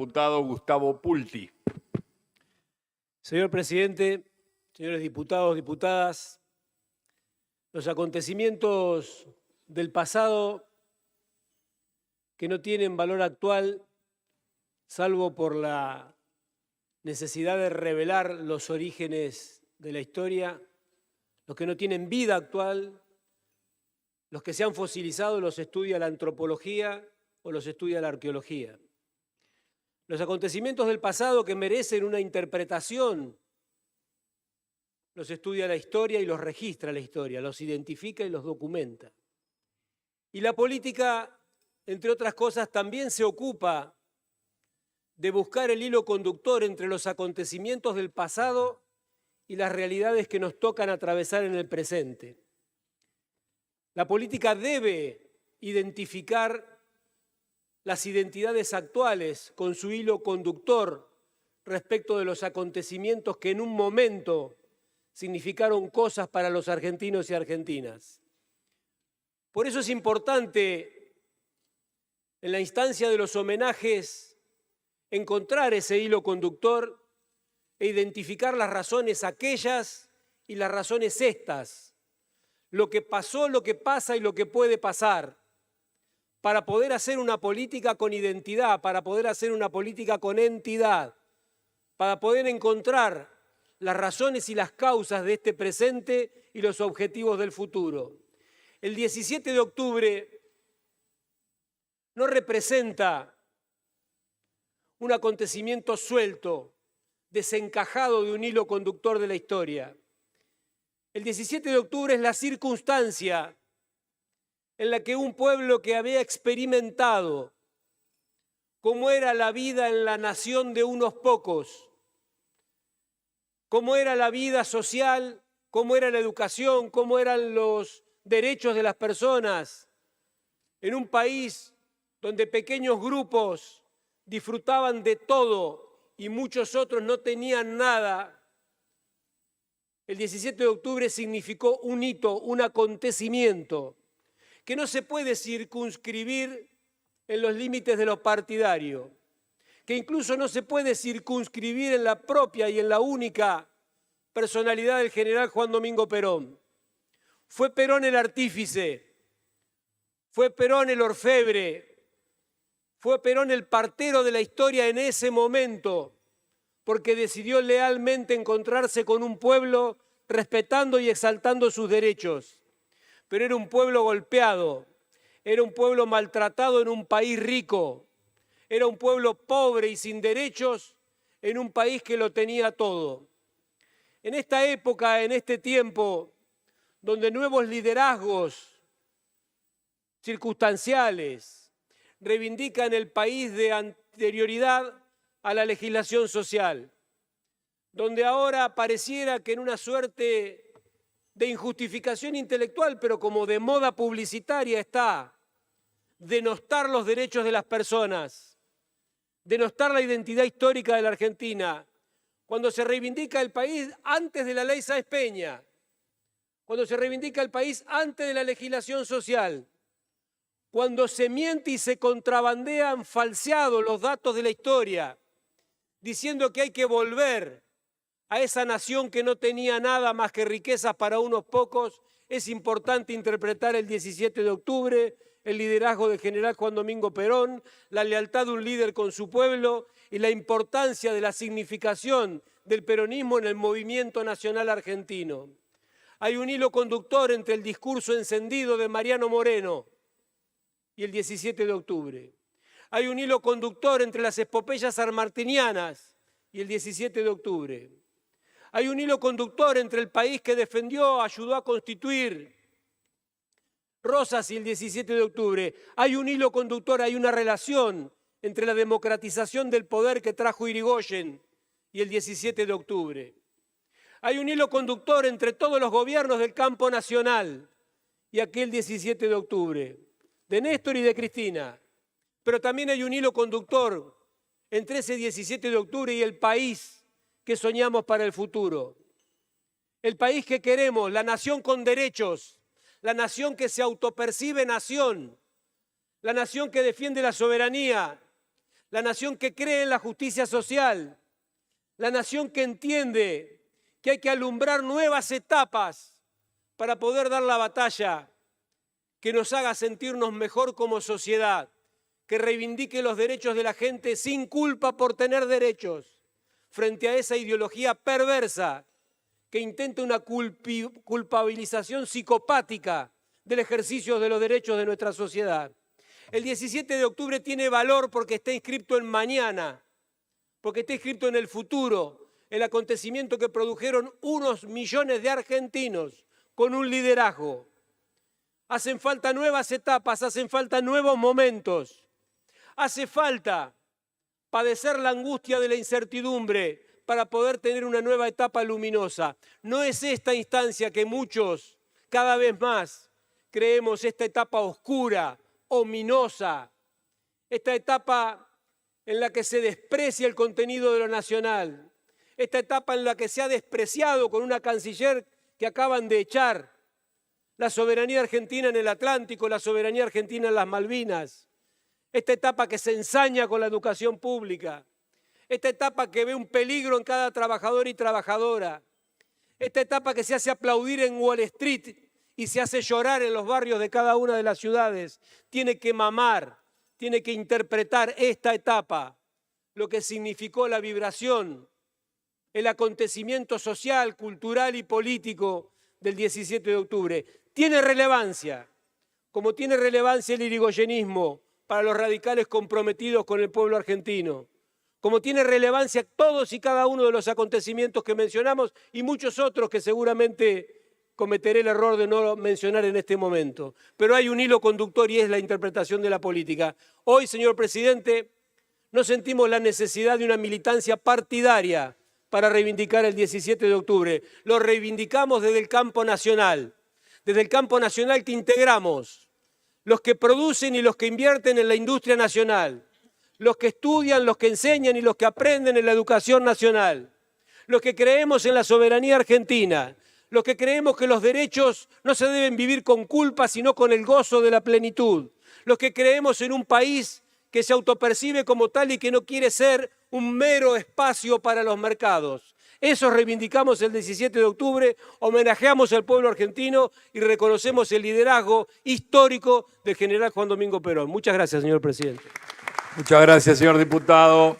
diputado Gustavo Pulti. Señor presidente, señores diputados, diputadas, los acontecimientos del pasado que no tienen valor actual, salvo por la necesidad de revelar los orígenes de la historia, los que no tienen vida actual, los que se han fosilizado los estudia la antropología o los estudia la arqueología. Los acontecimientos del pasado que merecen una interpretación los estudia la historia y los registra la historia, los identifica y los documenta. Y la política, entre otras cosas, también se ocupa de buscar el hilo conductor entre los acontecimientos del pasado y las realidades que nos tocan atravesar en el presente. La política debe identificar las identidades actuales con su hilo conductor respecto de los acontecimientos que en un momento significaron cosas para los argentinos y argentinas. Por eso es importante, en la instancia de los homenajes, encontrar ese hilo conductor e identificar las razones aquellas y las razones estas, lo que pasó, lo que pasa y lo que puede pasar, para poder hacer una política con identidad, para poder hacer una política con entidad, para poder encontrar las razones y las causas de este presente y los objetivos del futuro. El 17 de octubre no representa un acontecimiento suelto, desencajado de un hilo conductor de la historia. El 17 de octubre es la circunstancia en la que un pueblo que había experimentado cómo era la vida en la nación de unos pocos, cómo era la vida social, cómo era la educación, cómo eran los derechos de las personas, en un país donde pequeños grupos disfrutaban de todo y muchos otros no tenían nada. El 17 de octubre significó un hito, un acontecimiento que no se puede circunscribir en los límites de lo partidario, que incluso no se puede circunscribir en la propia y en la única personalidad del general Juan Domingo Perón. Fue Perón el artífice, fue Perón el orfebre, fue Perón el partero de la historia en ese momento, porque decidió lealmente encontrarse con un pueblo respetando y exaltando sus derechos. Pero era un pueblo golpeado, era un pueblo maltratado en un país rico, era un pueblo pobre y sin derechos en un país que lo tenía todo. En esta época, en este tiempo, donde nuevos liderazgos circunstanciales reivindican el país de anterioridad a la legislación social, donde ahora pareciera que en una suerte de injustificación intelectual, pero como de moda publicitaria está, denostar los derechos de las personas, denostar la identidad histórica de la Argentina, cuando se reivindica el país antes de la ley Sáenz Peña, cuando se reivindica el país antes de la legislación social, cuando se miente y se contrabandean falseados los datos de la historia, diciendo que hay que volver a esa nación que no tenía nada más que riquezas para unos pocos, es importante interpretar el 17 de octubre, el liderazgo del general Juan Domingo Perón, la lealtad de un líder con su pueblo y la importancia de la significación del peronismo en el movimiento nacional argentino. Hay un hilo conductor entre el discurso encendido de Mariano Moreno y el 17 de octubre. Hay un hilo conductor entre las epopeyas sanmartinianas y el 17 de octubre. Hay un hilo conductor entre el país que defendió, ayudó a constituir Rosas y el 17 de octubre. Hay un hilo conductor, hay una relación entre la democratización del poder que trajo Irigoyen y el 17 de octubre. Hay un hilo conductor entre todos los gobiernos del campo nacional y aquel 17 de octubre, de Néstor y de Cristina. Pero también hay un hilo conductor entre ese 17 de octubre y el país que soñamos para el futuro. El país que queremos, la nación con derechos, la nación que se autopercibe nación, la nación que defiende la soberanía, la nación que cree en la justicia social, la nación que entiende que hay que alumbrar nuevas etapas para poder dar la batalla que nos haga sentirnos mejor como sociedad, que reivindique los derechos de la gente sin culpa por tener derechos, frente a esa ideología perversa que intenta una culpabilización psicopática del ejercicio de los derechos de nuestra sociedad. El 17 de octubre tiene valor porque está inscrito en mañana, porque está inscrito en el futuro, el acontecimiento que produjeron unos millones de argentinos con un liderazgo. Hacen falta nuevas etapas, hacen falta nuevos momentos. Hace falta padecer la angustia de la incertidumbre para poder tener una nueva etapa luminosa. No es esta instancia que muchos, cada vez más, creemos esta etapa oscura, ominosa, esta etapa en la que se desprecia el contenido de lo nacional, esta etapa en la que se ha despreciado con una canciller que acaban de echar la soberanía argentina en el Atlántico, la soberanía argentina en las Malvinas, esta etapa que se ensaña con la educación pública, esta etapa que ve un peligro en cada trabajador y trabajadora, esta etapa que se hace aplaudir en Wall Street y se hace llorar en los barrios de cada una de las ciudades, tiene que mamar, tiene que interpretar esta etapa, lo que significó la vibración, el acontecimiento social, cultural y político del 17 de octubre. Tiene relevancia, como tiene relevancia el irigoyenismo para los radicales comprometidos con el pueblo argentino, como tiene relevancia todos y cada uno de los acontecimientos que mencionamos y muchos otros que seguramente cometeré el error de no mencionar en este momento. Pero hay un hilo conductor y es la interpretación de la política. Hoy, señor presidente, no sentimos la necesidad de una militancia partidaria para reivindicar el 17 de octubre. Lo reivindicamos desde el campo nacional que integramos, los que producen y los que invierten en la industria nacional, los que estudian, los que enseñan y los que aprenden en la educación nacional, los que creemos en la soberanía argentina, los que creemos que los derechos no se deben vivir con culpa, sino con el gozo de la plenitud, los que creemos en un país que se autopercibe como tal y que no quiere ser un mero espacio para los mercados. Eso reivindicamos el 17 de octubre, homenajeamos al pueblo argentino y reconocemos el liderazgo histórico del general Juan Domingo Perón. Muchas gracias, señor presidente. Muchas gracias, señor diputado.